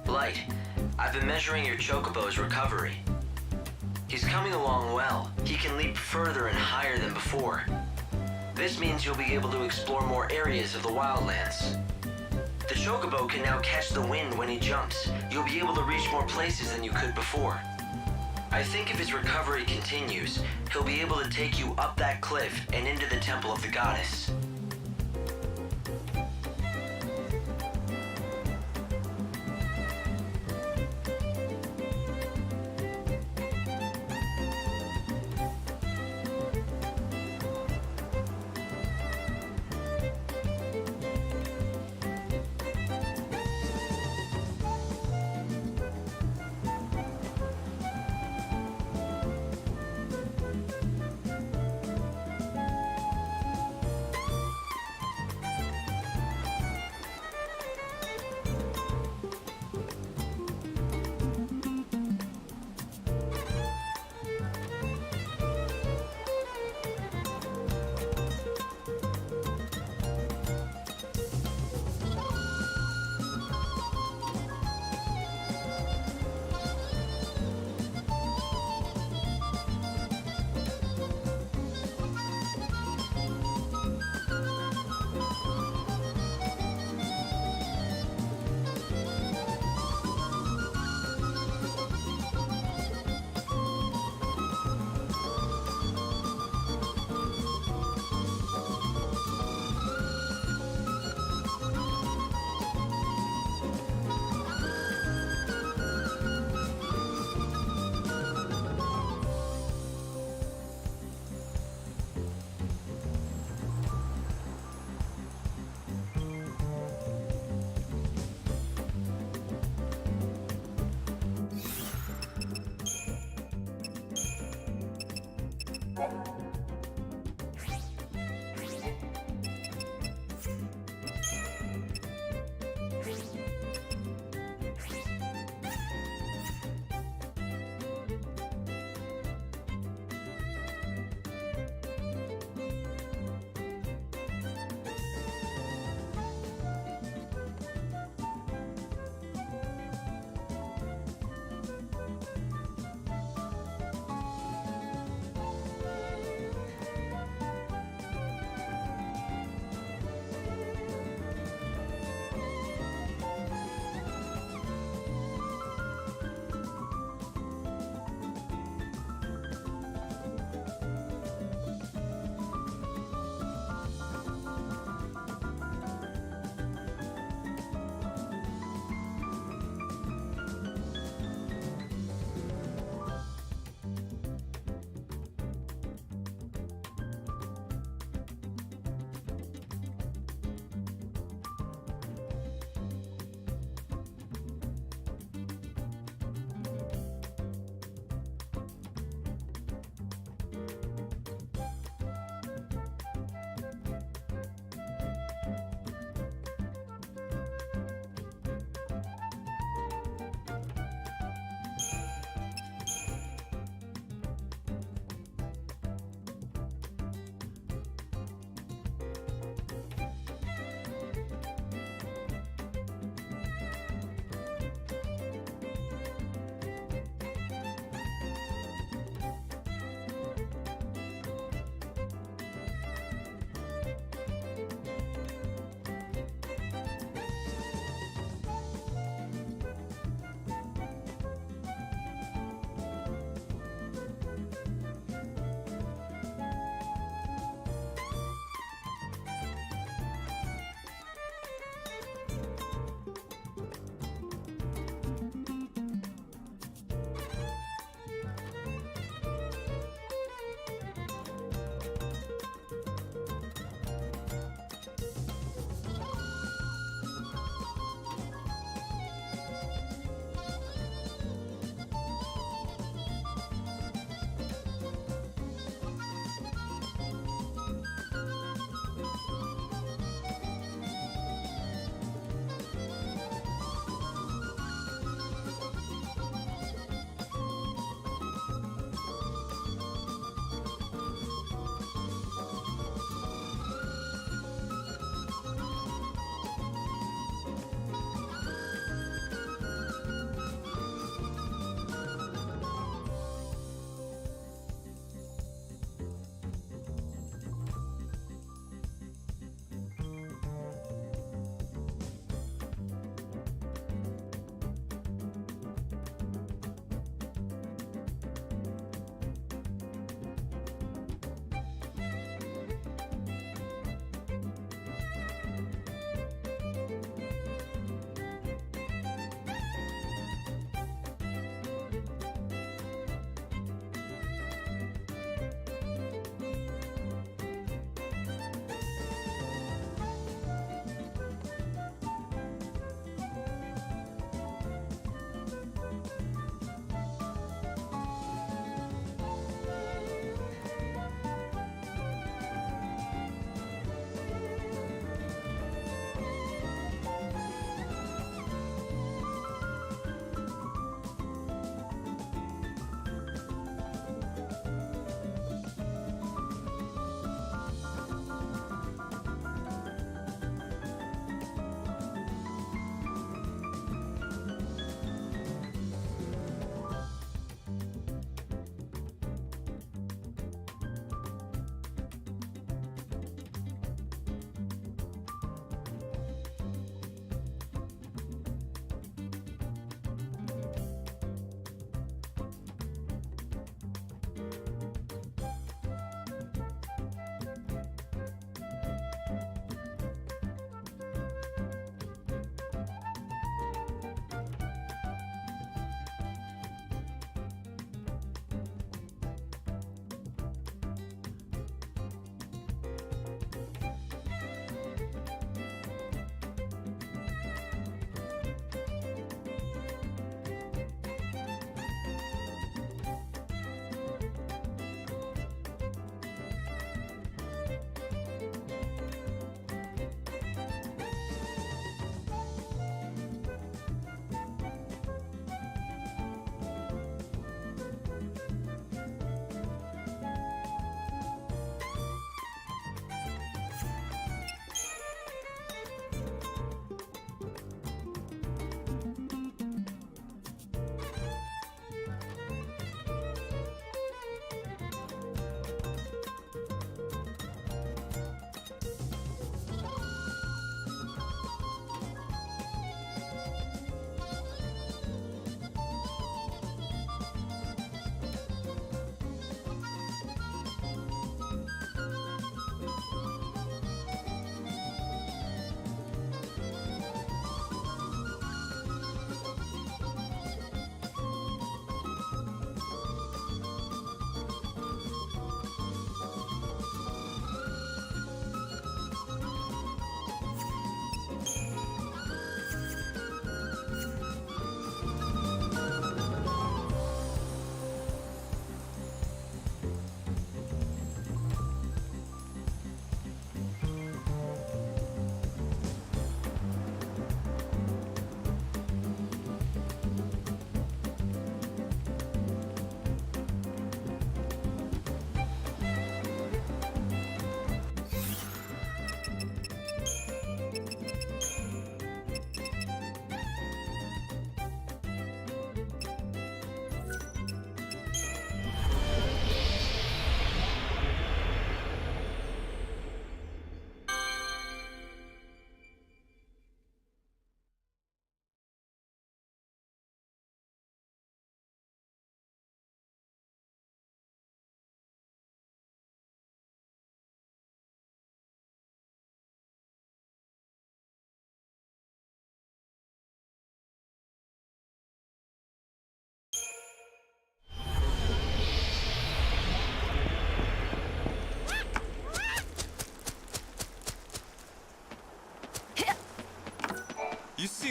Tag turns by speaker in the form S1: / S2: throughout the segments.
S1: Light, I've been measuring your Chocobo's recovery. He's coming along well. He can leap further and higher than before. This means you'll be able to explore more areas of the wildlands. The Chocobo can now catch the wind when he jumps. You'll be able to reach more places than you could before. I think if his recovery continues, he'll be able to take you up that cliff and into the Temple of the Goddess.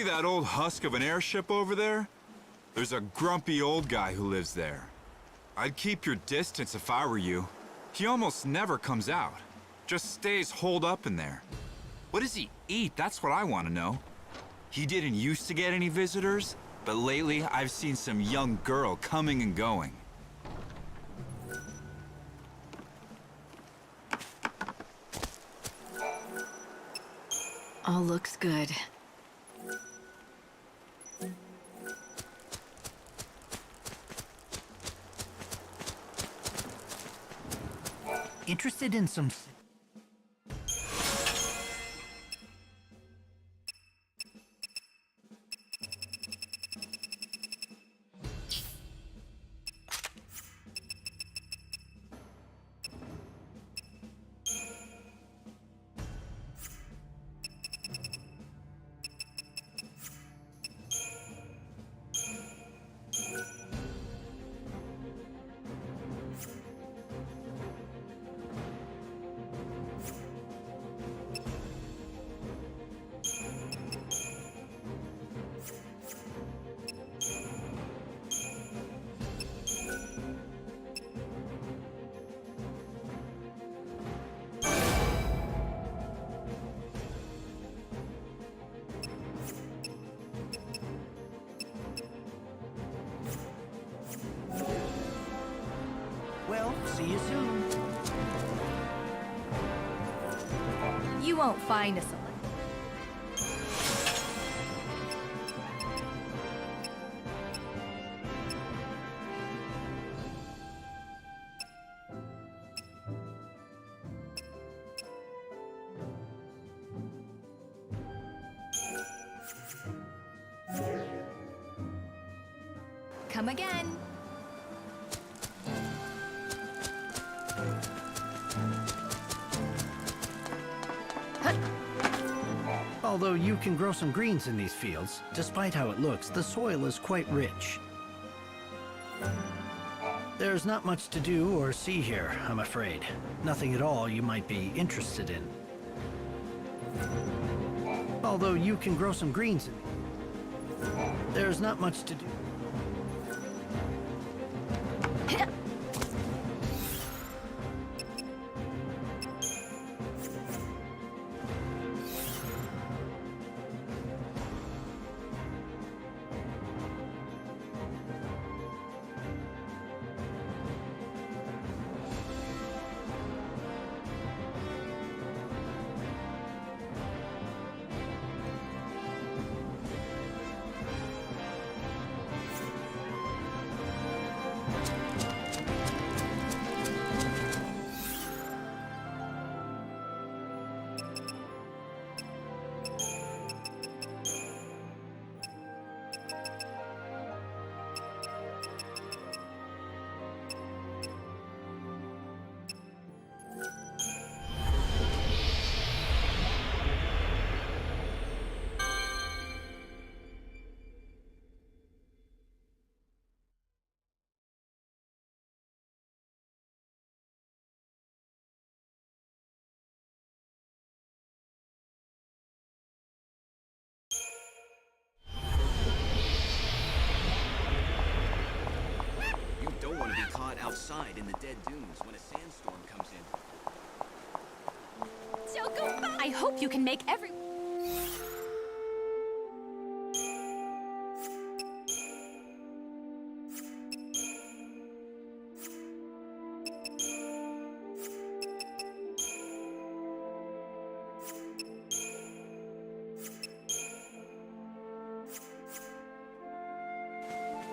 S2: See that old husk of an airship over there? There's a grumpy old guy who lives there. I'd keep your distance if I were you. He almost never comes out. Just stays holed up in there. What does he eat? That's what I want to know. He didn't used to get any visitors, but lately I've seen some young girl coming and going.
S3: All looks good.
S4: Interested in some... Well, see you soon.
S3: You won't find us alone. Come again.
S4: Although you can grow some greens in these fields, despite how it looks, the soil is quite rich. There's not much to do or see here, I'm afraid. Nothing at all you might be interested in. Although you can grow some greens in there's not much to do.
S5: Outside in the dead dunes when a sandstorm comes in.
S3: Choco, I hope you can make every...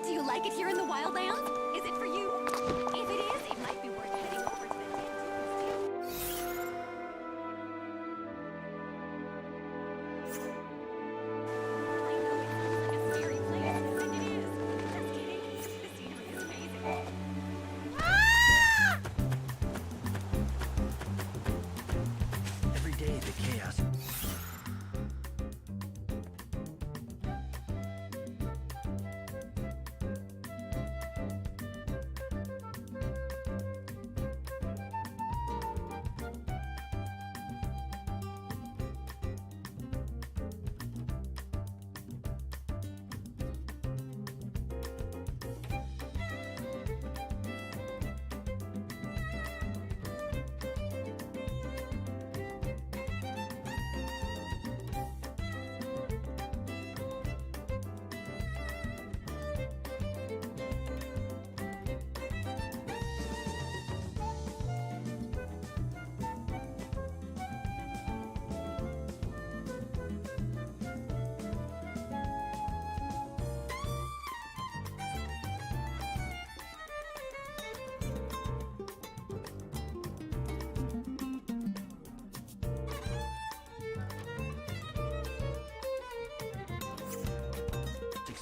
S3: Do you like it here in the wildlands? Is it for you? If it is, it might be worth heading over to the dead dunes too. I know it sounds like a scary place, and it is. Just kidding. The scenery is amazing.
S4: Every day the chaos.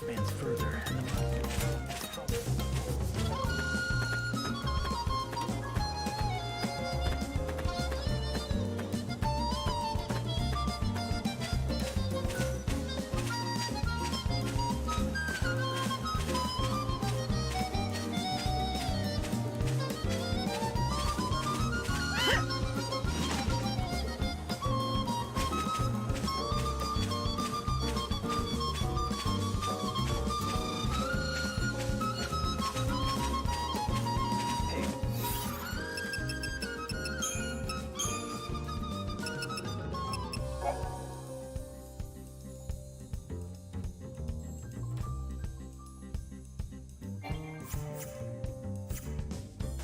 S4: expands further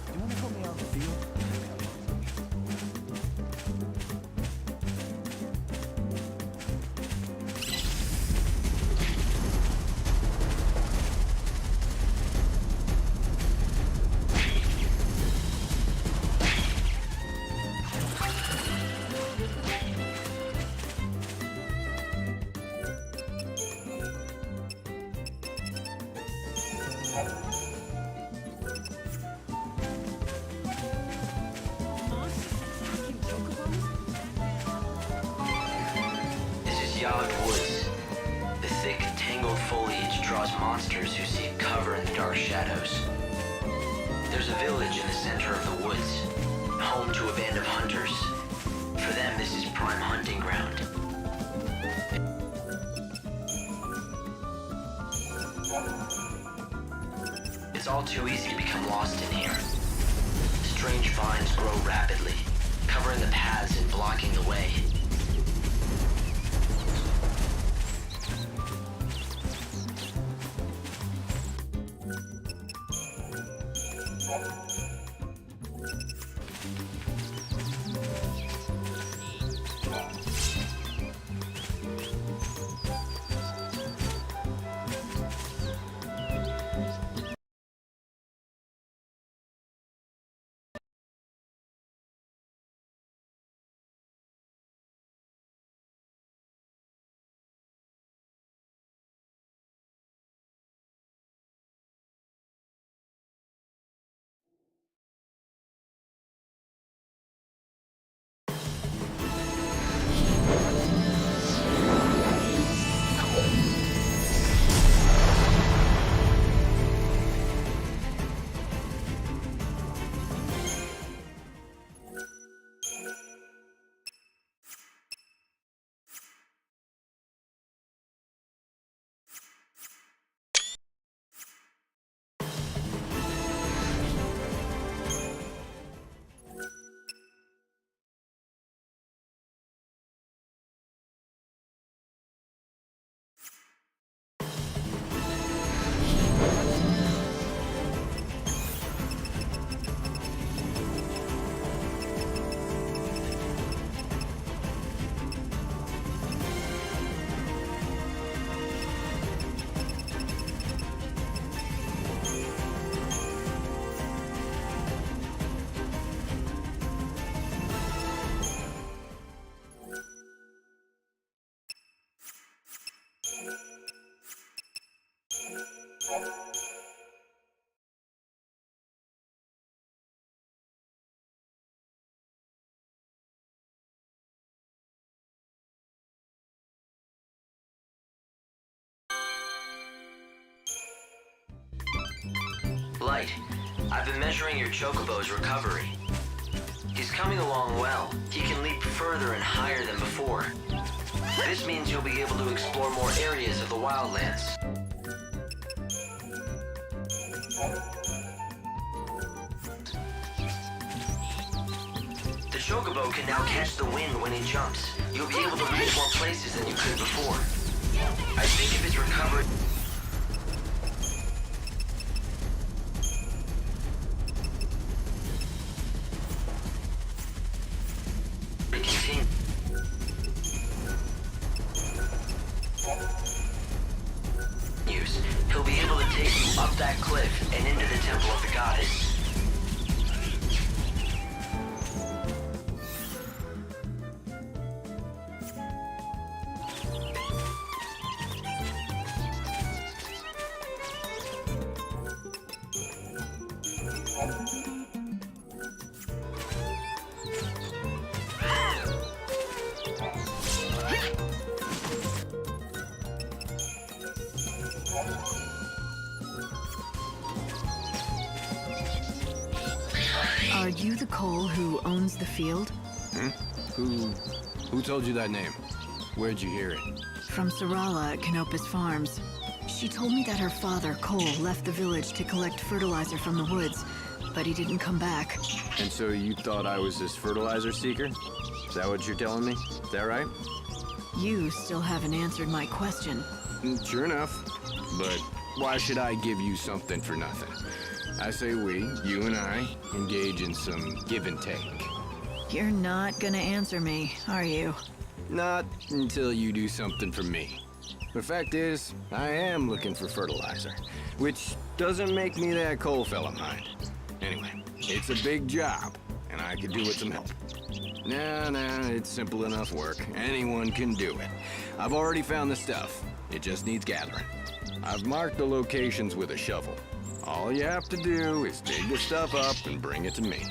S4: and you want to help me out in the field?
S1: This is Yogg Woods. The thick, tangled foliage draws monsters who seek cover in the dark shadows. There's a village in the center of the woods, home to a band of hunters. For them, this is prime hunting ground. It's all too easy to become lost in here. Strange vines grow rapidly, covering the paths and blocking the way. Light, I've been measuring your chocobo's recovery. He's coming along well. He can leap further and higher than before. This means you'll be able to explore more areas of the wildlands. The chocobo can now catch the wind when he jumps. You'll be able to reach more places than you could before. I think if it's recovered... He'll be able to take you up that cliff and into the temple of the goddess.
S6: Are you the Cole who owns the field?
S7: Who told you that name? Where'd you hear it?
S6: From Sarala at Canopus Farms. She told me that her father, Cole, left the village to collect fertilizer from the woods, but he didn't come back.
S7: And so you thought I was this fertilizer seeker? Is that what you're telling me? Is that right?
S6: You still haven't answered my question.
S7: Sure enough. But why should I give you something for nothing? I say we, you and I, engage in some give and take.
S6: You're not gonna answer me, are you?
S7: Not until you do something for me. The fact is, I am looking for fertilizer, which doesn't make me that Cole fella mind. Anyway, it's a big job, and I could do with some help. Nah, it's simple enough work. Anyone can do it. I've already found the stuff. It just needs gathering. I've marked the locations with a shovel. All you have to do is dig the stuff up and bring it to me.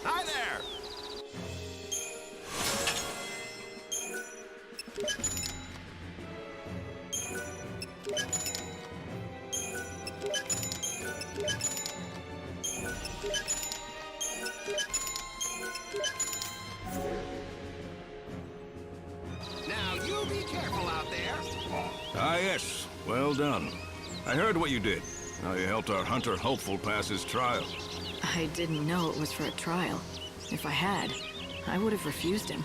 S8: Hi there! Now, you be careful out there.
S9: Ah, yes. Well done. I heard what you did. How you helped our hunter hopeful pass his trial.
S6: I didn't know it was for a trial. If I had, I would have refused him.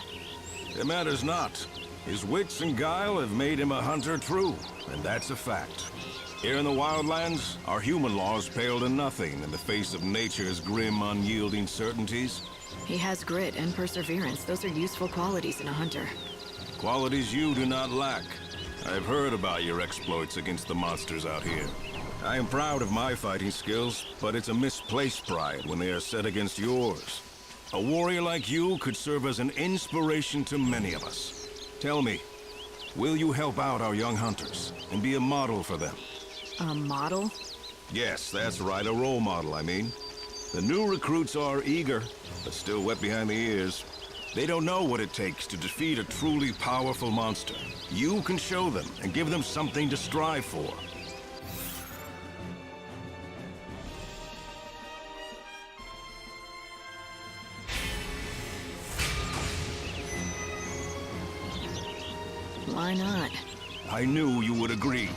S9: It matters not. His wits and guile have made him a hunter true, and that's a fact. Here in the wildlands, our human laws pale to nothing in the face of nature's grim, unyielding certainties.
S6: He has grit and perseverance. Those are useful qualities in a hunter.
S9: Qualities you do not lack. I've heard about your exploits against the monsters out here. I am proud of my fighting skills, but it's a misplaced pride when they are set against yours. A warrior like you could serve as an inspiration to many of us. Tell me, will you help out our young hunters and be a model for them?
S6: A model?
S9: Yes, that's right, a role model, I mean. The new recruits are eager, but still wet behind the ears. They don't know what it takes to defeat a truly powerful monster. You can show them and give them something to strive for.
S6: Why not?
S9: I knew you would agree.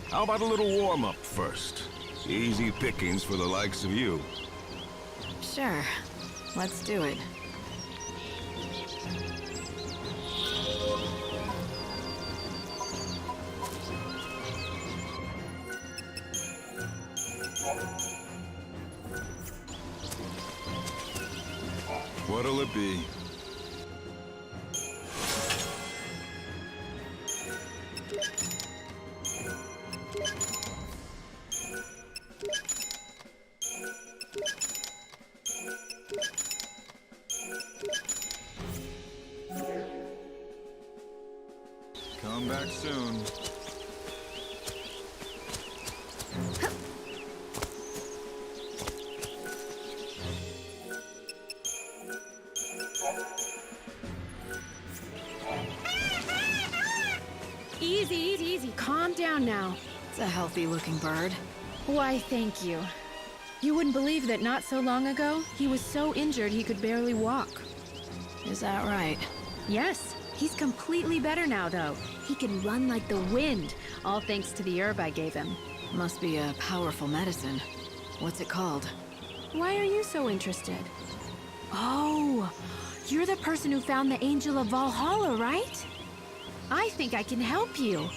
S9: How about a little warm-up first? Easy pickings for the likes of you.
S6: Sure. Let's do it.
S2: What'll it be? Come back soon.
S3: Easy, easy, easy. Calm down now.
S6: It's a healthy-looking bird.
S3: Why, thank you. You wouldn't believe that not so long ago, he was so injured he could barely walk.
S6: Is that right?
S3: Yes, he's completely better now, though. He can run like the wind, all thanks to the herb I gave him.
S6: Must be a powerful medicine. What's it called?
S10: Why are you so interested? Oh, you're the person who found the Angel of Valhalla, right? I think I can help you.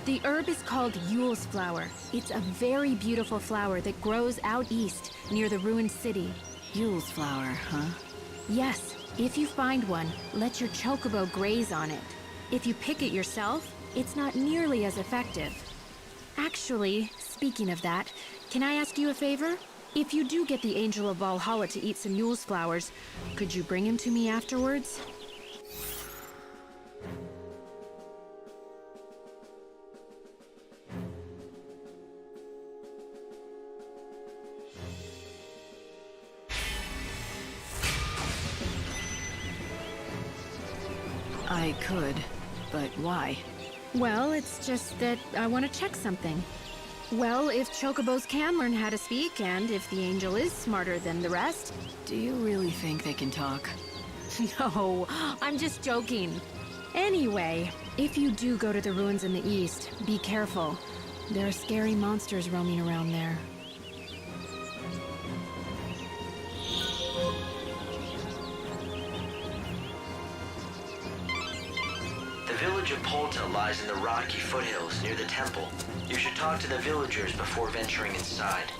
S10: The herb is called Yule's flower. It's a very beautiful flower that grows out east near the ruined city.
S6: Yule's flower, huh?
S10: Yes, if you find one, let your chocobo graze on it. If you pick it yourself, it's not nearly as effective. Actually, speaking of that, can I ask you a favor? If you do get the Angel of Valhalla to eat some Yule's flowers, could you bring him to me afterwards?
S6: I could, but why?
S10: Well, it's just that I want to check something. Well, if chocobos can learn how to speak, and if the angel is smarter than the rest...
S6: Do you really think they can talk?
S10: No, I'm just joking. Anyway, if you do go to the ruins in the east, be careful. There are scary monsters roaming around there.
S1: The village of Polta lies in the rocky foothills near the temple. You should talk to the villagers before venturing inside.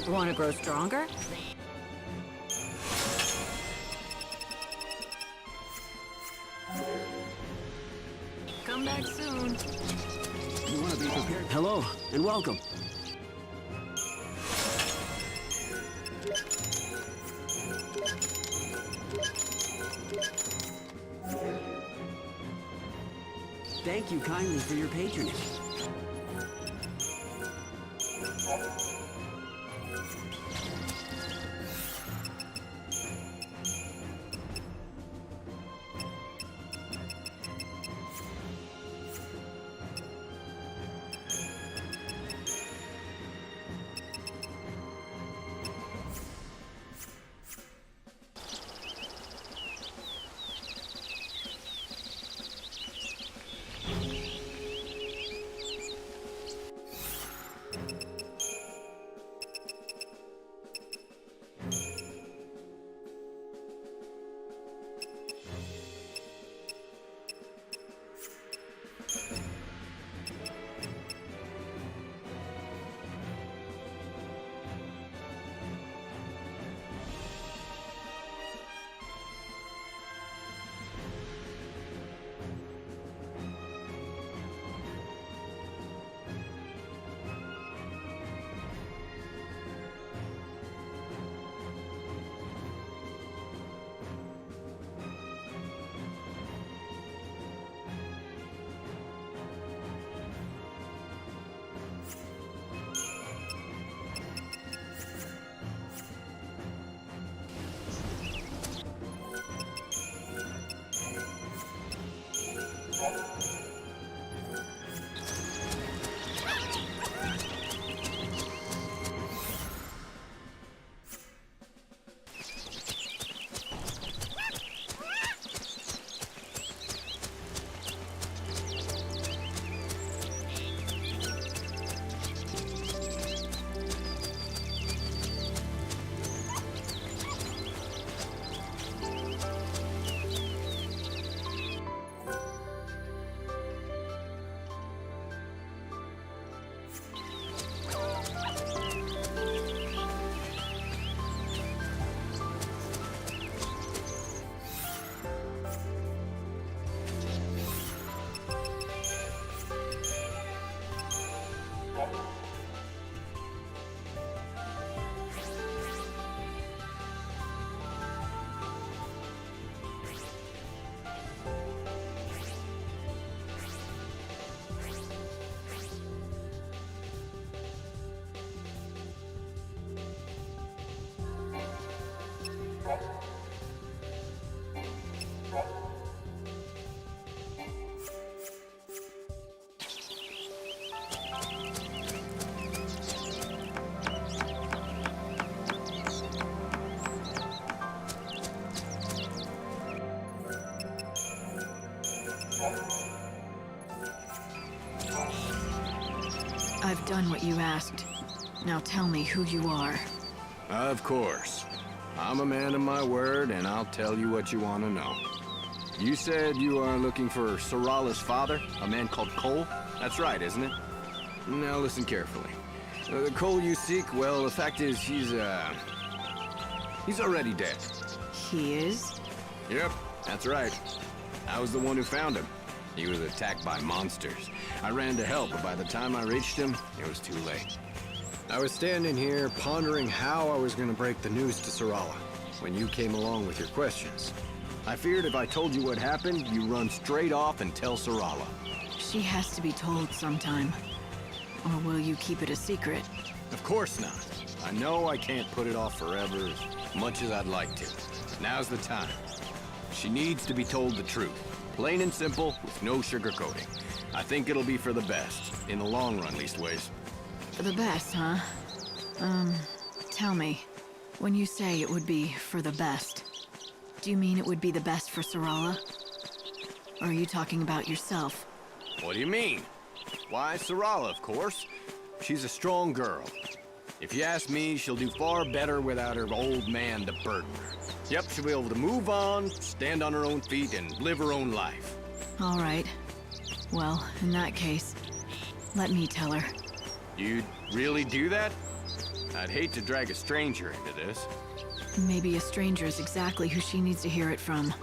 S10: Want to grow stronger?
S6: Come back soon.
S5: You want to be prepared? Hello, and welcome. Thank you kindly for your patronage.
S6: I've done what you asked. Now tell me who you are.
S7: Of course. I'm a man of my word, and I'll tell you what you want to know. You said you are looking for Sarala's father, a man called Cole? That's right, isn't it? Now listen carefully. The Cole you seek, well, the fact is he's already dead.
S6: He is?
S7: Yep, that's right. I was the one who found him. He was attacked by monsters. I ran to help, but by the time I reached him, it was too late. I was standing here pondering how I was going to break the news to Sarala when you came along with your questions. I feared if I told you what happened, you run straight off and tell Sarala.
S6: She has to be told sometime. Or will you keep it a secret?
S7: Of course not. I know I can't put it off forever as much as I'd like to. Now's the time. She needs to be told the truth. Plain and simple, with no sugarcoating. I think it'll be for the best. In the long run, leastways.
S6: For the best, huh? Tell me. When you say it would be for the best, do you mean it would be the best for Sarala? Or are you talking about yourself?
S7: What do you mean? Why, Sarala, of course. She's a strong girl. If you ask me, she'll do far better without her old man to burden her. Yep, she'll be able to move on, stand on her own feet, and live her own life.
S6: All right. Well, in that case, let me tell her.
S7: You'd really do that? I'd hate to drag a stranger into this.
S6: Maybe a stranger is exactly who she needs to hear it from.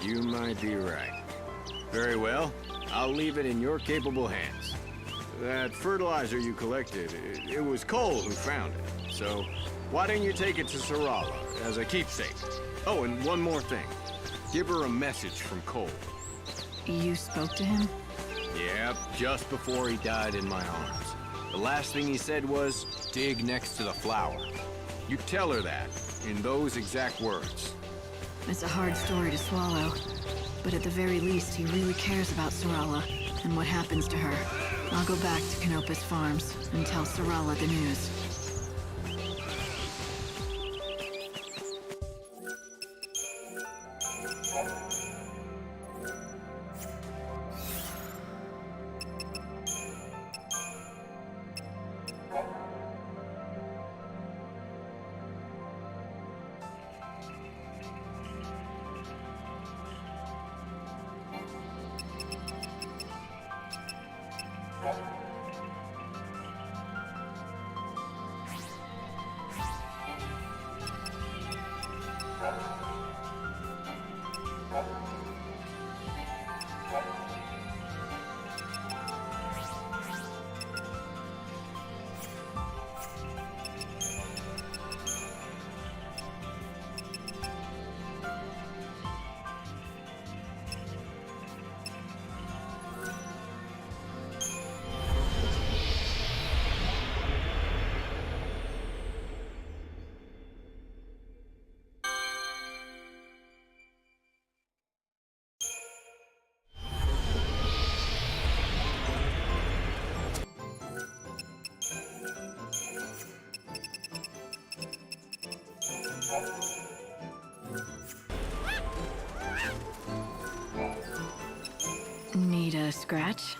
S7: You might be right. Very well. I'll leave it in your capable hands. That fertilizer you collected, it was Cole who found it. So, why don't you take it to Sarala as a keepsake? Oh, and one more thing. Give her a message from Cole.
S6: You spoke to him?
S7: Yep, just before he died in my arms. The last thing he said was, dig next to the flower. You tell her that, in those exact words.
S6: It's a hard story to swallow, but at the very least, he really cares about Sarala and what happens to her. I'll go back to Canopus Farms and tell Sarala the news. Need a scratch?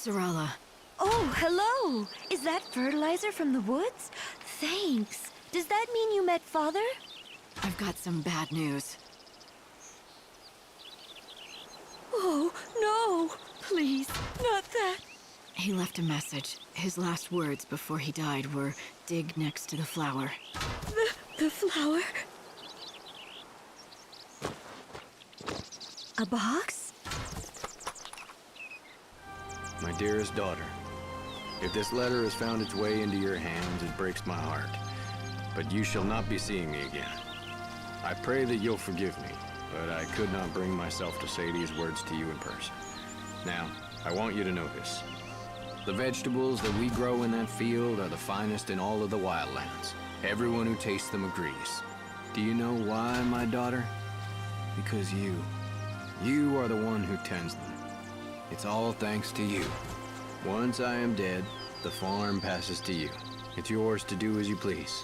S6: Sarala.
S11: Oh, hello! Is that fertilizer from the woods? Thanks. Does that mean you met Father?
S6: I've got some bad news.
S11: Oh, no! Please, not that.
S6: He left a message. His last words before he died were, dig next to the flower.
S11: The flower? A box?
S7: My dearest daughter, if this letter has found its way into your hands, it breaks my heart. But you shall not be seeing me again. I pray that you'll forgive me, but I could not bring myself to say these words to you in person. Now, I want you to know this. The vegetables that we grow in that field are the finest in all of the wildlands. Everyone who tastes them agrees. Do you know why, my daughter? Because you are the one who tends them. It's all thanks to you. Once I am dead, the farm passes to you. It's yours to do as you please.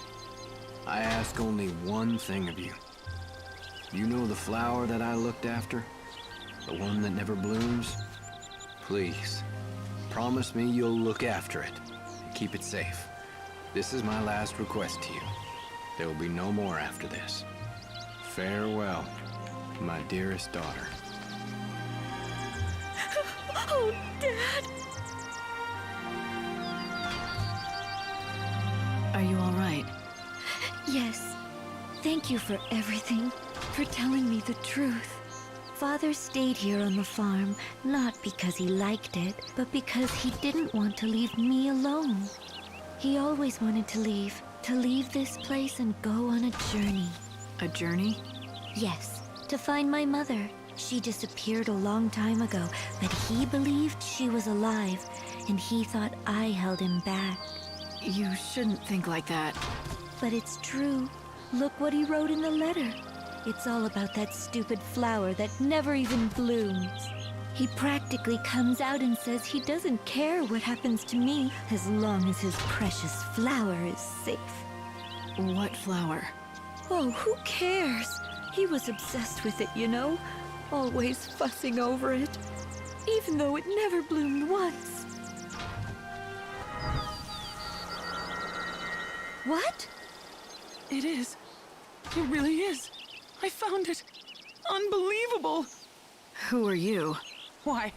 S7: I ask only one thing of you. You know the flower that I looked after? The one that never blooms? Please, promise me you'll look after it and keep it safe. This is my last request to you. There will be no more after this. Farewell, my dearest daughter.
S11: Oh, Dad!
S6: Are you all right?
S11: Yes. Thank you for everything, for telling me the truth. Father stayed here on the farm, not because he liked it, but because he didn't want to leave me alone. He always wanted to leave this place and go on a journey.
S6: A journey?
S11: Yes, to find my mother. She disappeared a long time ago, but he believed she was alive, and he thought I held him back.
S6: You shouldn't think like that.
S11: But it's true. Look what he wrote in the letter. It's all about that stupid flower that never even blooms. He practically comes out and says he doesn't care what happens to me as long as his precious flower is safe.
S6: What flower?
S11: Oh, who cares? He was obsessed with it, you know? Always fussing over it. Even though it never bloomed once. What?
S12: It is. It really is. I found it. Unbelievable.
S6: Who are you?
S12: Why,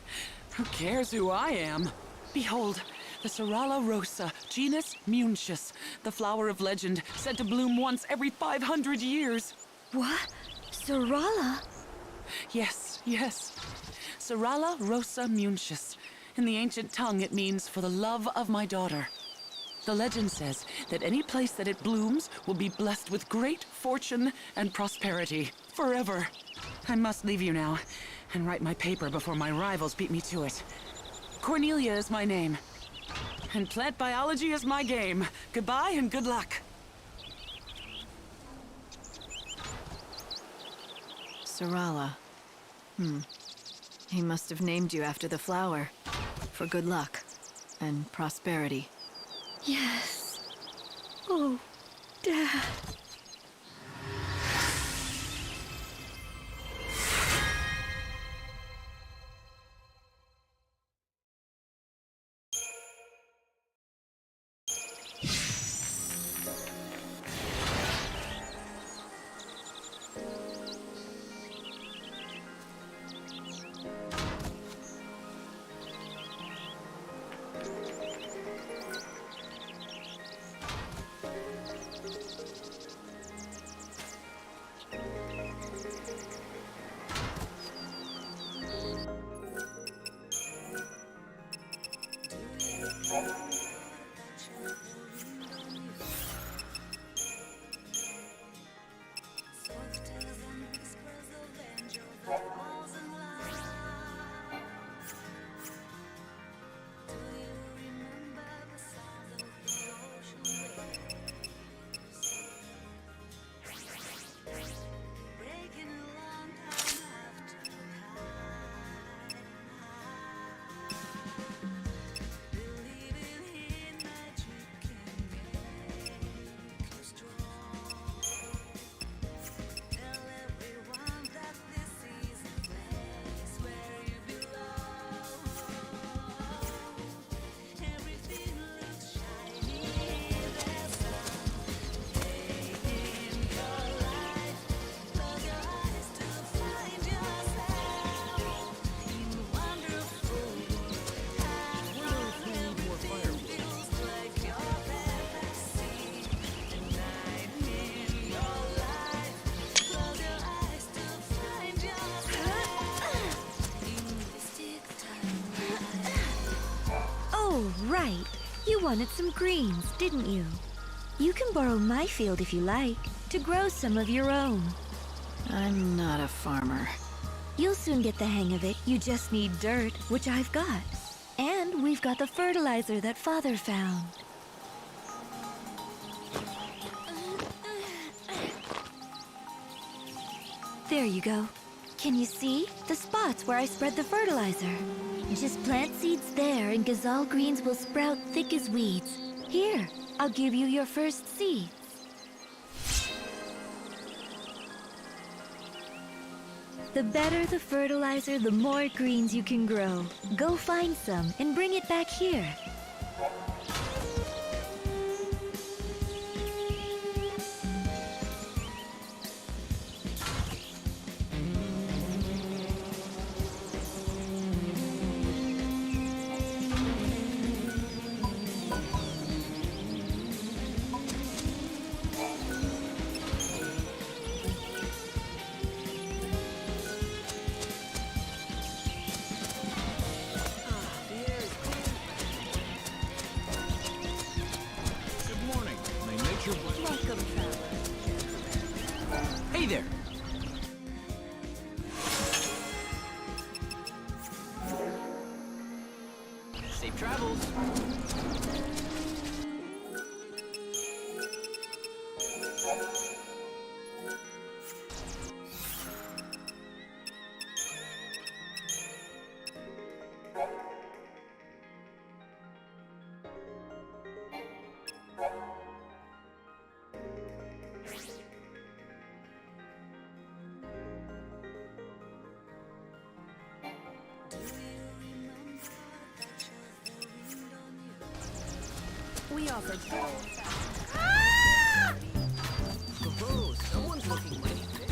S12: who cares who I am? Behold, the Sarala rosa, genus Munchus, the flower of legend, said to bloom once every 500 years.
S11: What? Sarala?
S12: Yes, yes. Sarala rosa Munchus. In the ancient tongue, it means for the love of my daughter. The legend says that any place that it blooms will be blessed with great fortune and prosperity forever. I must leave you now and write my paper before my rivals beat me to it. Cornelia is my name, and plant biology is my game. Goodbye and good luck.
S6: Sarala. He must have named you after the flower. For good luck and prosperity.
S11: Yes. Oh, Dad. wanted some greens, didn't you? You can borrow my field if you like, to grow some of your own.
S6: I'm not a farmer.
S11: You'll soon get the hang of it. You just need dirt, which I've got. And we've got the fertilizer that Father found. There you go. Can you see? The spots where I spread the fertilizer. Just plant seeds there and gazelle greens will sprout thick as weeds. Here, I'll give you your first seeds. The better the fertilizer, the more greens you can grow. Go find some and bring it back here.
S3: Welcome, traveler.
S13: Hey there! Safe travels!
S3: We offered
S13: Oh, someone's looking mighty fit.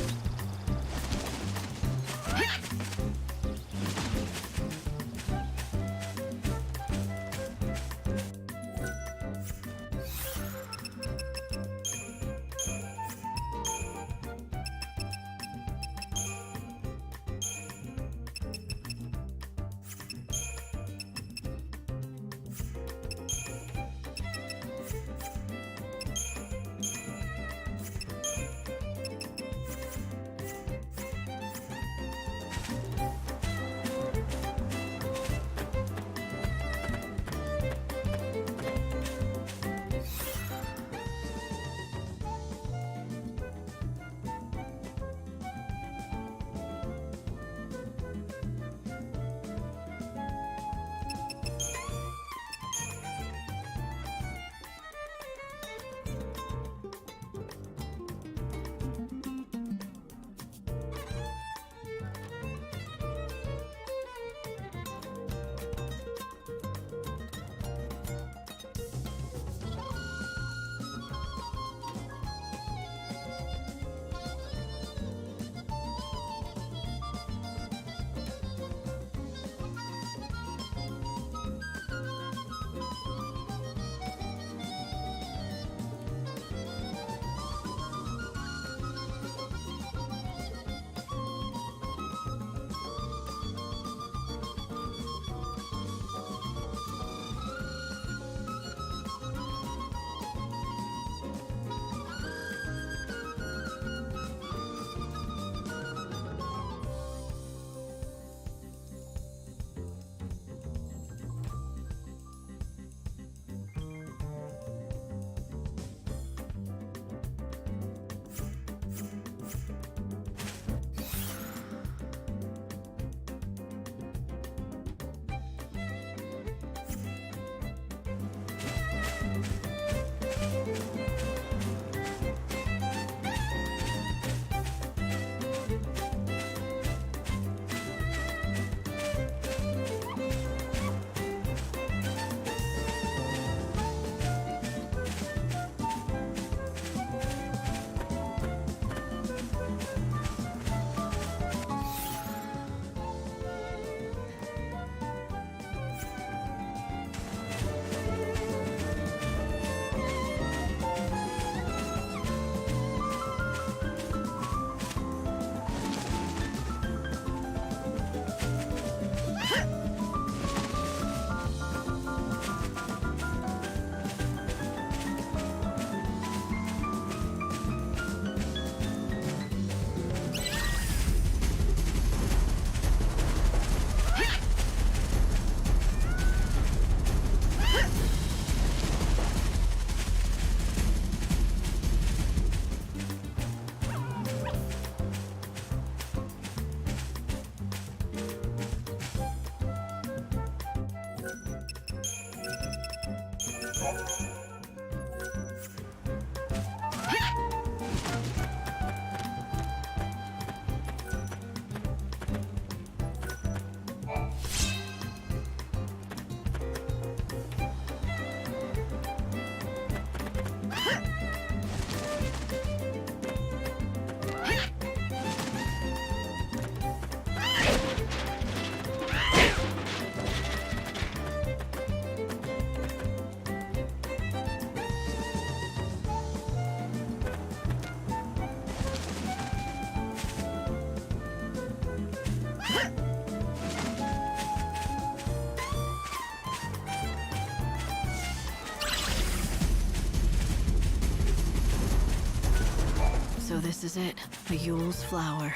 S6: So this is it, a Yule's flower.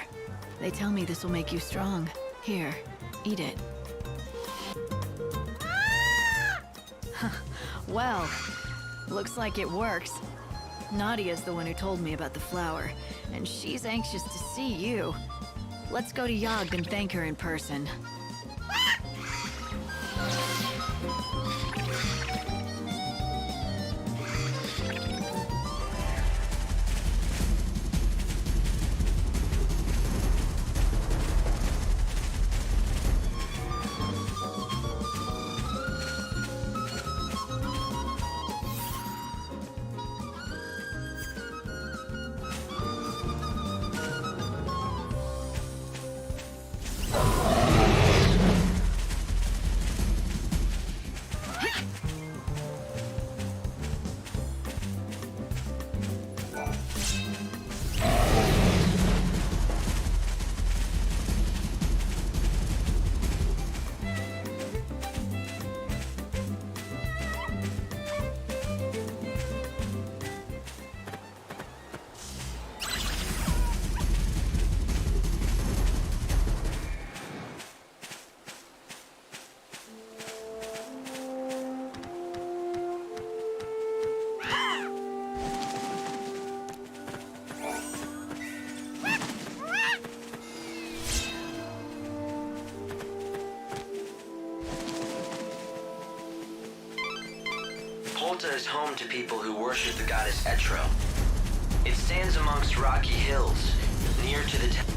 S6: They tell me this will make you strong. Here, eat it. Well, looks like it works. Nadia's the one who told me about the flower, and she's anxious to see you. Let's go to Yogg and thank her in person.
S1: Polta is home to people who worship the goddess Etro. It stands amongst rocky hills, near to the temple.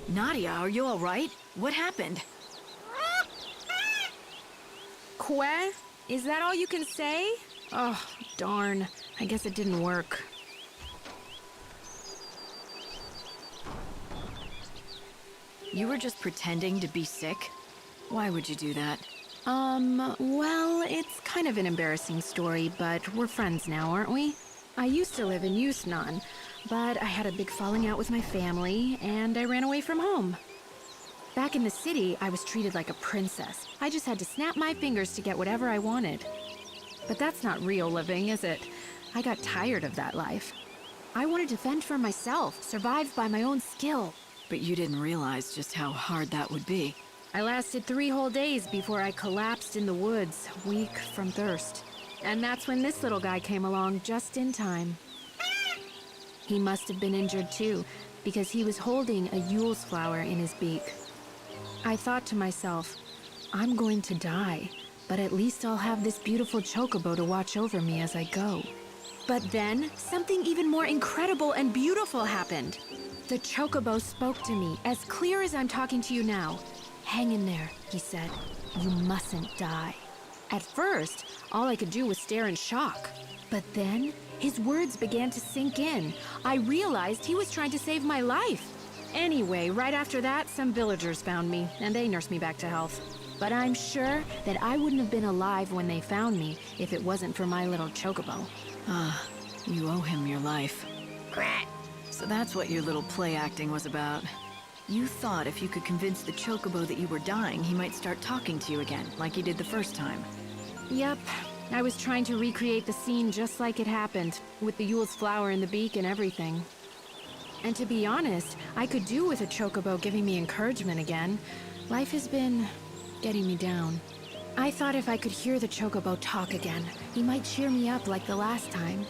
S6: Nadia, are you all right? What happened?
S10: Que? Is that all you can say? Oh, darn. I guess it didn't work.
S6: You were just pretending to be sick? Why would you do that?
S10: Well, it's kind of an embarrassing story, but we're friends now, aren't we? I used to live in Yusnan, but I had a big falling out with my family, and I ran away from home. Back in the city, I was treated like a princess. I just had to snap my fingers to get whatever I wanted. But that's not real living, is it? I got tired of that life. I wanted to fend for myself, survive by my own skill.
S6: But you didn't realize just how hard that would be.
S10: I lasted 3 whole days before I collapsed in the woods, weak from thirst. And that's when this little guy came along just in time. He must have been injured too, because he was holding a Yule's flower in his beak. I thought to myself, I'm going to die, but at least I'll have this beautiful chocobo to watch over me as I go. But then, something even more incredible and beautiful happened. The chocobo spoke to me, as clear as I'm talking to you now. Hang in there, he said. You mustn't die. At first, all I could do was stare in shock. But then, his words began to sink in. I realized he was trying to save my life. Anyway, right after that, some villagers found me, and they nursed me back to health. But I'm sure that I wouldn't have been alive when they found me if it wasn't for my little chocobo.
S6: Ah, you owe him your life. So that's what your little play acting was about. You thought if you could convince the chocobo that you were dying, he might start talking to you again, like he did the first time.
S10: Yep. I was trying to recreate the scene just like it happened, with the Yule's flower in the beak and everything. And to be honest, I could do with a chocobo giving me encouragement again. Life has been getting me down. I thought if I could hear the chocobo talk again, he might cheer me up like the last time.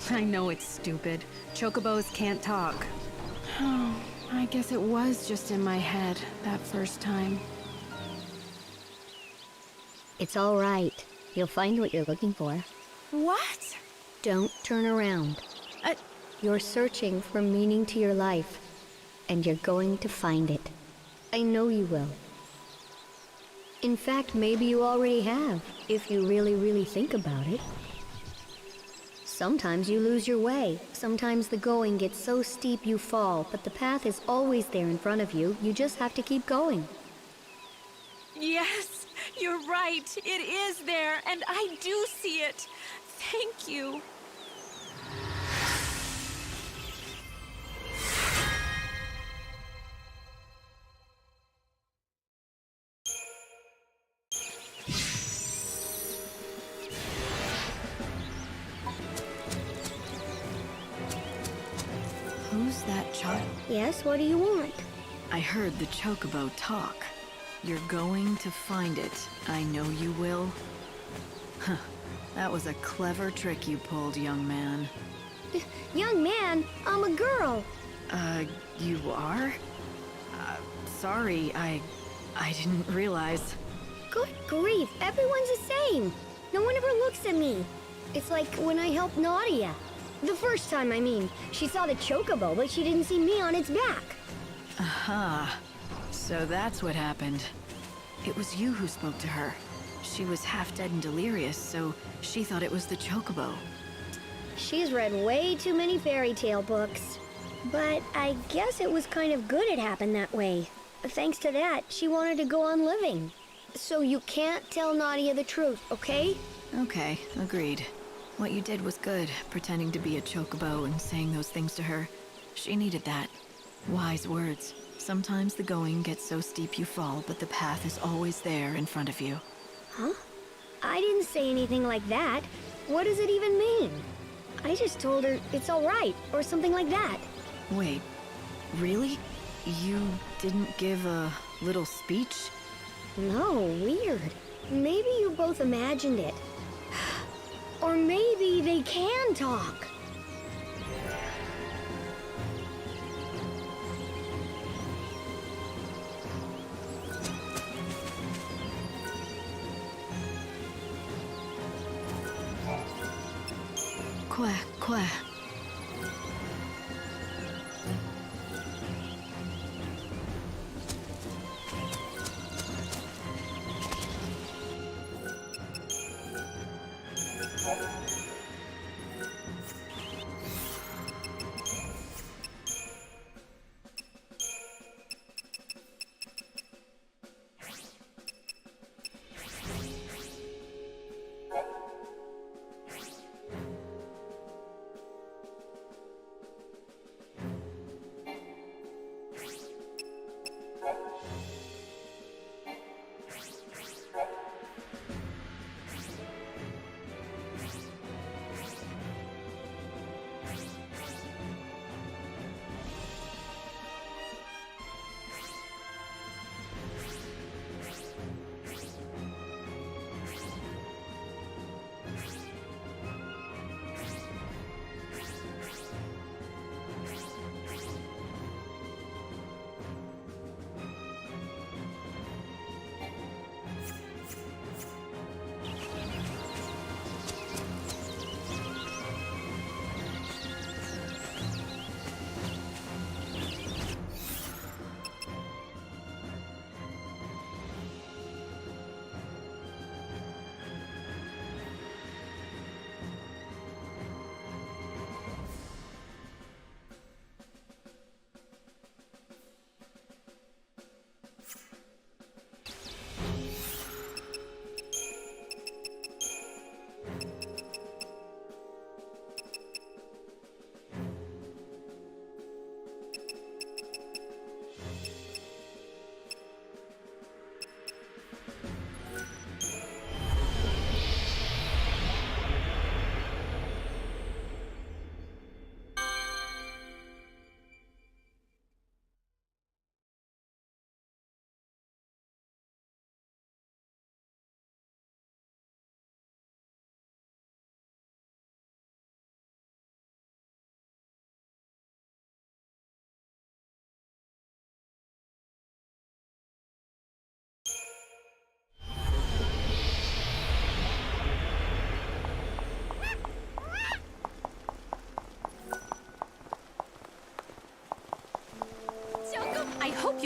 S10: I know it's stupid. Chocobos can't talk. Oh, I guess it was just in my head that first time.
S11: It's all right. You'll find what you're looking for.
S10: What?
S11: Don't turn around. You're searching for meaning to your life, and you're going to find it. I know you will. In fact, maybe you already have, if you really, really think about it. Sometimes you lose your way. Sometimes the going gets so steep you fall, but the path is always there in front of you. You just have to keep going.
S10: Yes, you're right. It is there, and I do see it. Thank you.
S6: Who's that child?
S11: Yes, what do you want?
S6: I heard the chocobo talk. You're going to find it. I know you will. Huh. That was a clever trick you pulled, young man.
S11: Young man, I'm a girl.
S6: You are? Sorry, I didn't realize.
S11: Good grief, everyone's the same. No one ever looks at me. It's like when I helped Nadia. The first time, I mean. She saw the chocobo, but she didn't see me on its back.
S6: Aha. So that's what happened. It was you who spoke to her. She was half dead and delirious, so she thought it was the chocobo.
S11: She's read way too many fairy tale books. But I guess it was kind of good it happened that way. Thanks to that, she wanted to go on living. So you can't tell Nadia the truth, okay?
S6: Okay, agreed. What you did was good, pretending to be a chocobo and saying those things to her. She needed that. Wise words. Sometimes the going gets so steep you fall, but the path is always there in front of you.
S11: Huh? I didn't say anything like that. What does it even mean? I just told her it's all right, or something like that.
S6: Wait, really? You didn't give a little speech?
S11: No, weird. Maybe you both imagined it. Or maybe they can talk.
S6: Quoi.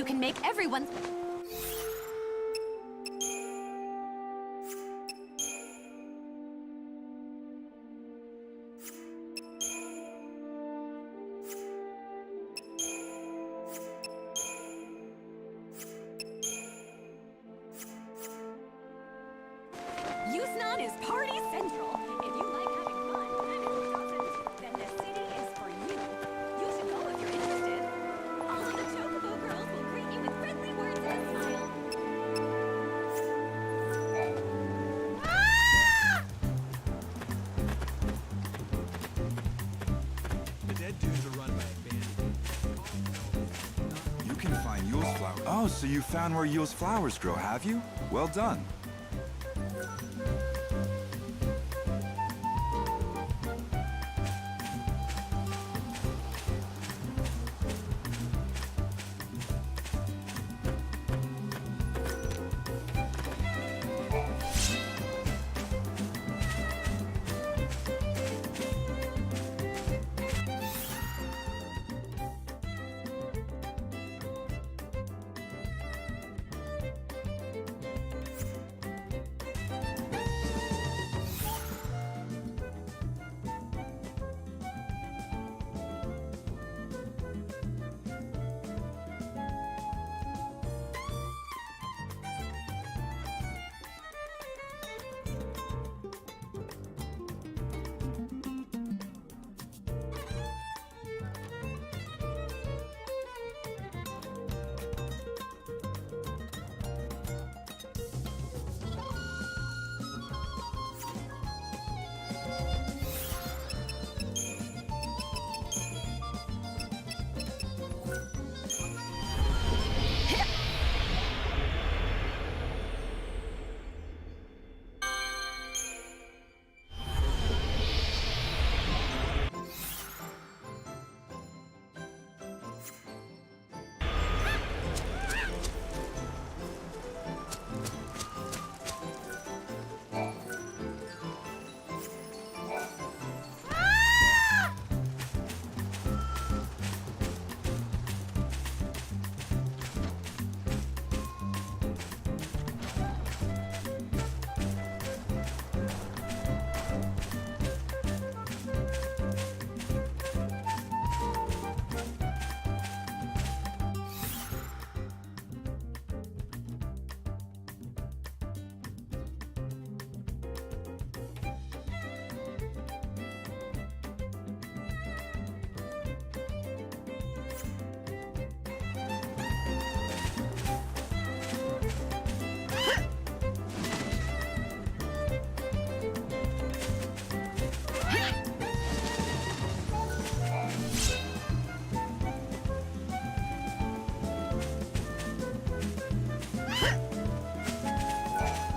S3: you can make everyone's... Yusnan is party central. If you like having fun, and if it doesn't, then the city is for you. You should go if you're interested. All of the Chocobo girls will greet you with friendly words and a smile.
S2: The dead dunes are run by a band. You can find Yule's flowers. Oh, so you found where Yule's flowers grow, have you? Well done.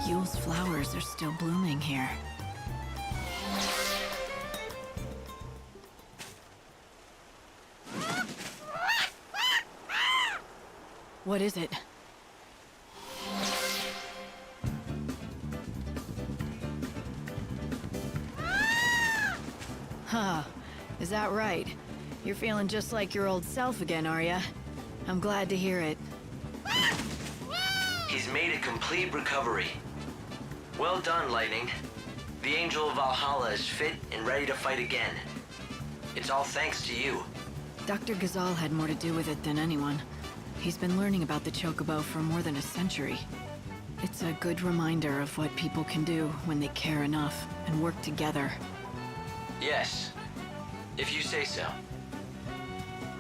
S6: Yule's flowers are still blooming here. What is it? Huh. Is that right? You're feeling just like your old self again, are ya? I'm glad to hear it.
S1: He's made a complete recovery. Well done, Lightning. The Angel of Valhalla is fit and ready to fight again. It's all thanks to you.
S6: Dr. Ghazal had more to do with it than anyone. He's been learning about the Chocobo for more than a century. It's a good reminder of what people can do when they care enough and work together.
S1: Yes, if you say so.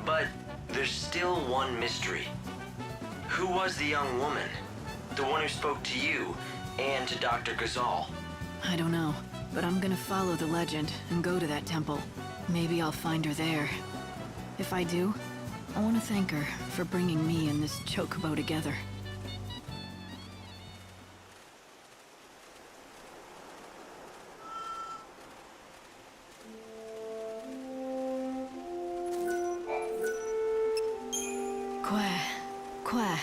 S1: But there's still one mystery. Who was the young woman? The one who spoke to you and to Dr. Ghazal?
S6: I don't know, but I'm gonna follow the legend and go to that temple. Maybe I'll find her there. If I do, I want to thank her for bringing me and this Chocobo together. Qua.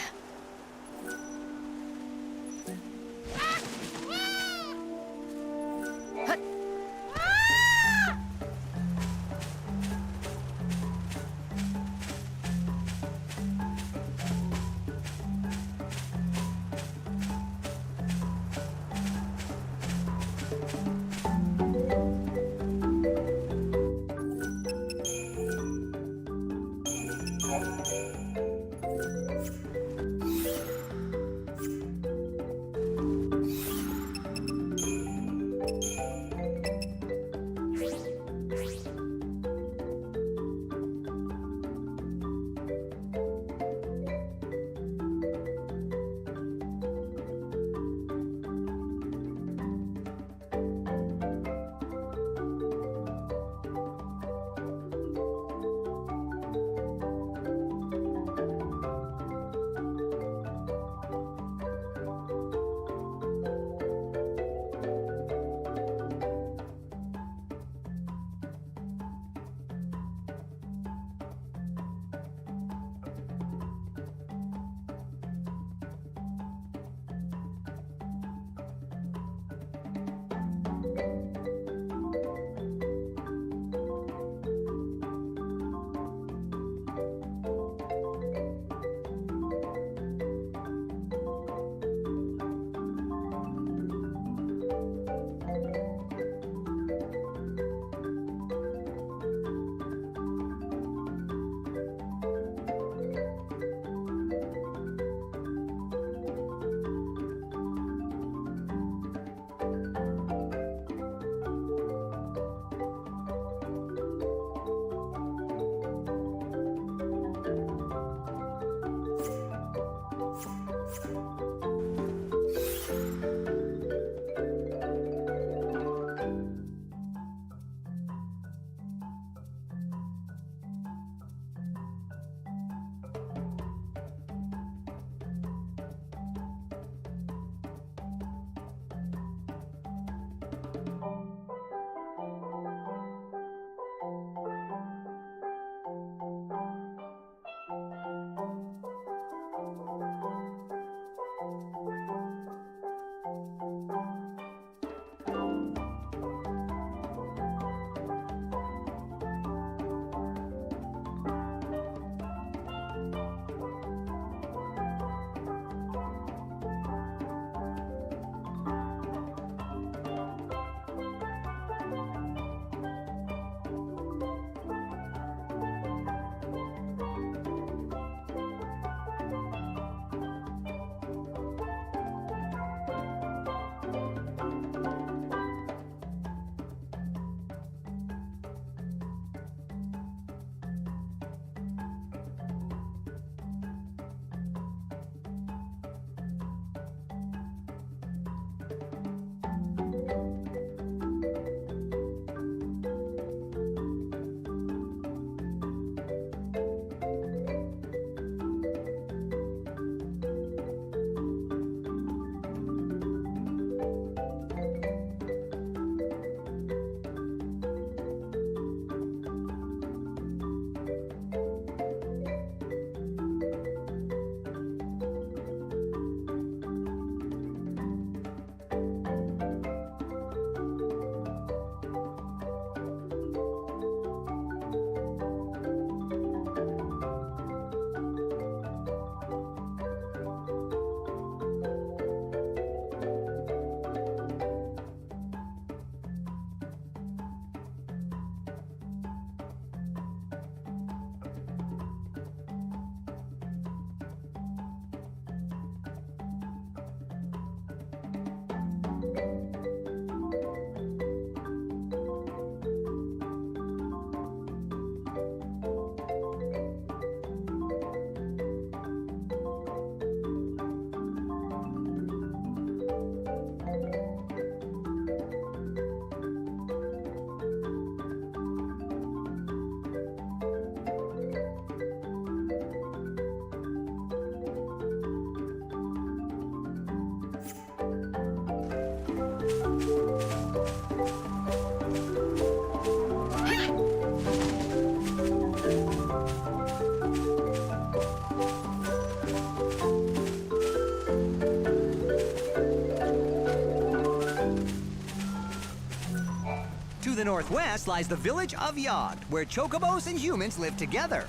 S14: To the northwest lies the village of Yod, where chocobos and humans live together.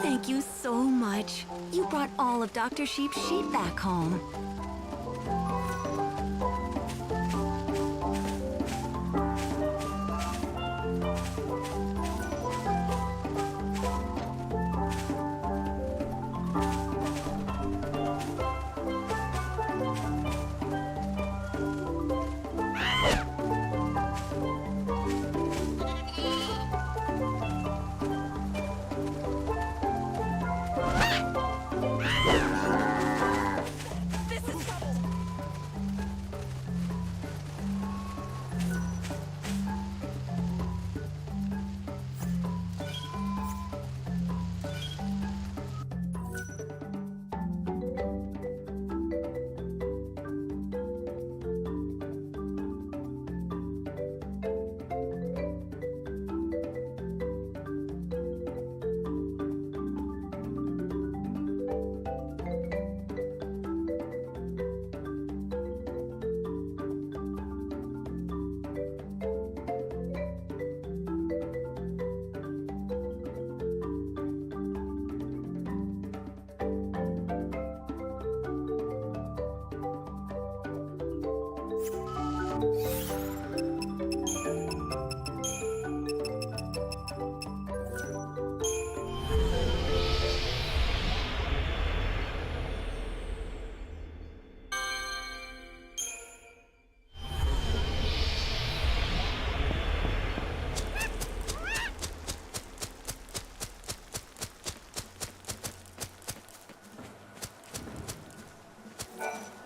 S11: Thank you so much. You brought all of Dr. Sheep's sheep back home.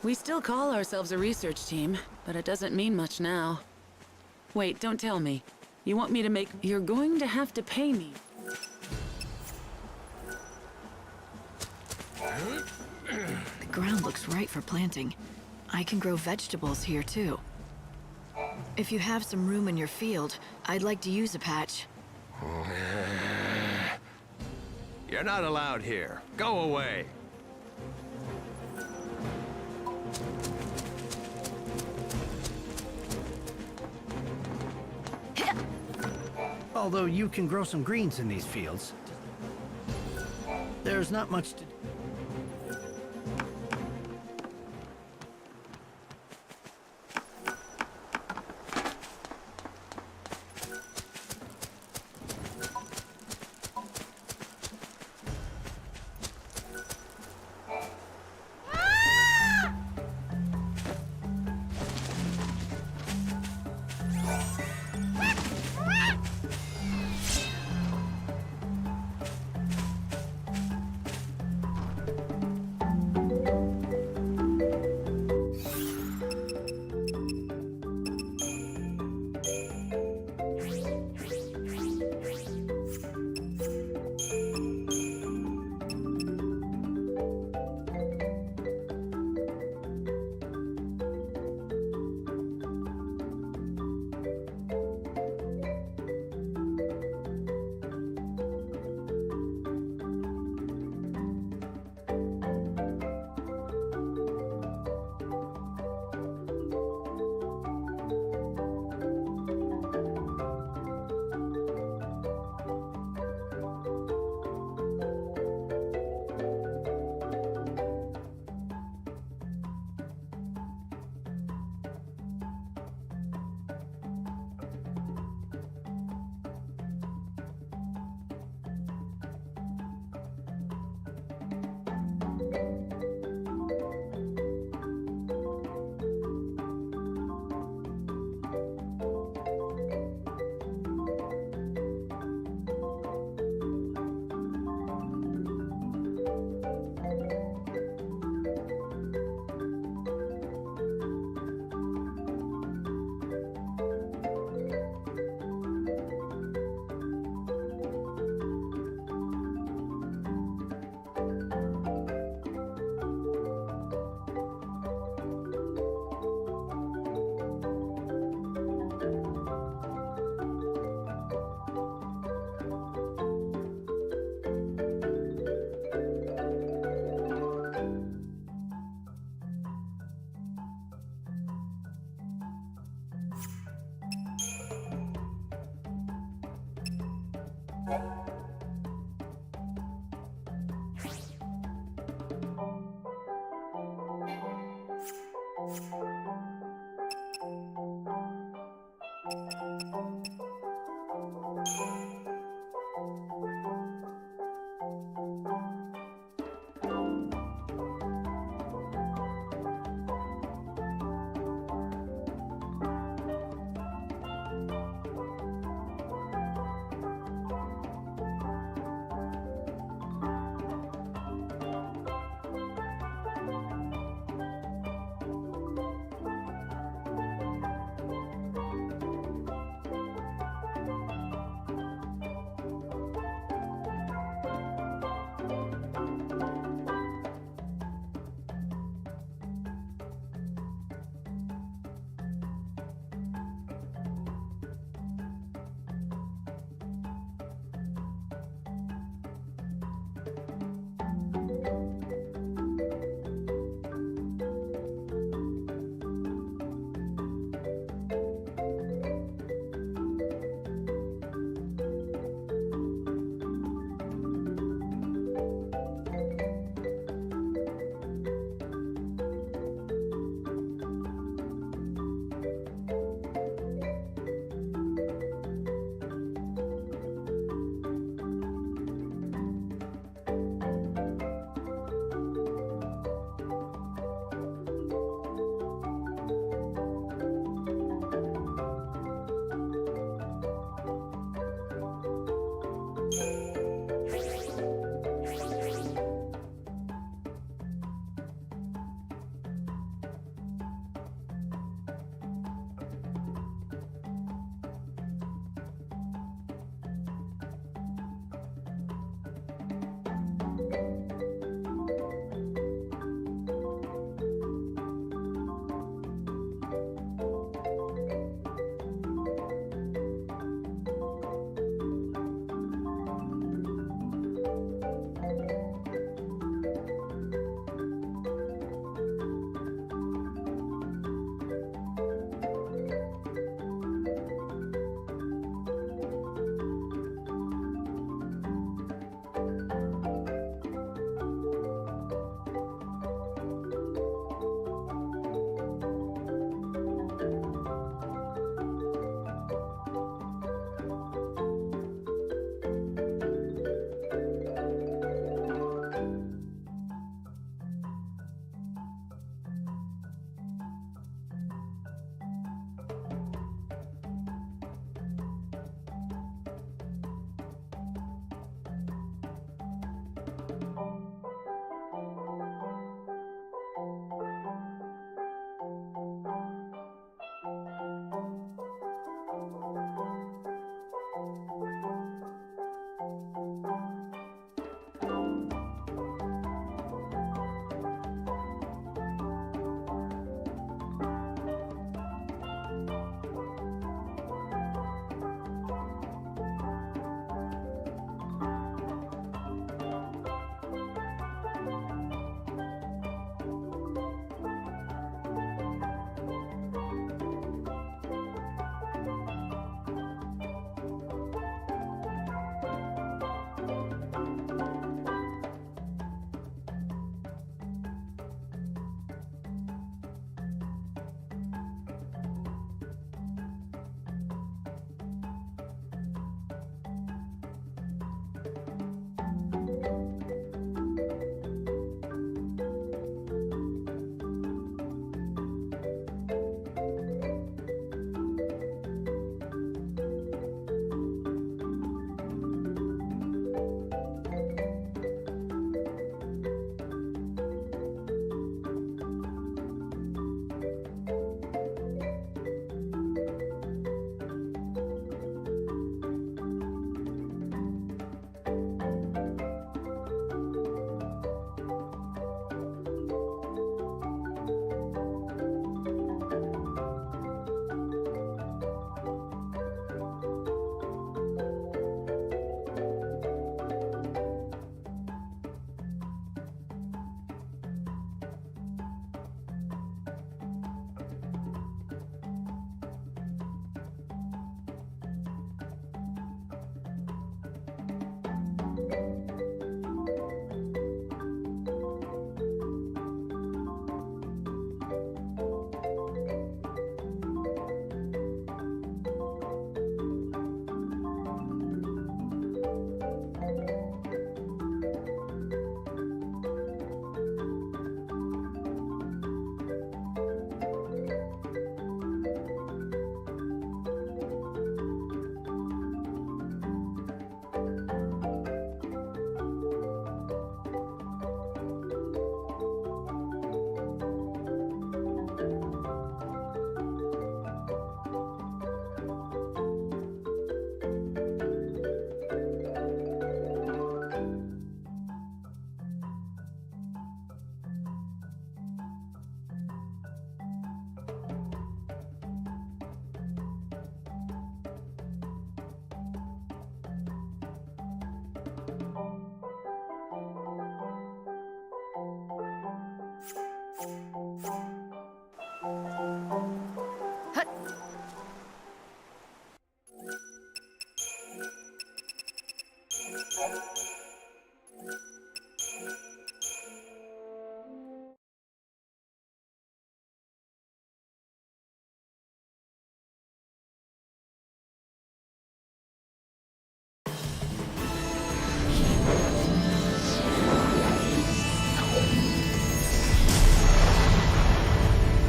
S12: We still call ourselves a research team, but it doesn't mean much now. Wait, don't tell me. You want me to make... You're going to have to pay me.
S6: The ground looks right for planting. I can grow vegetables here, too. If you have some room in your field, I'd like to use a patch.
S8: You're not allowed here. Go away.
S4: Although you can grow some greens in these fields, there's not much to do.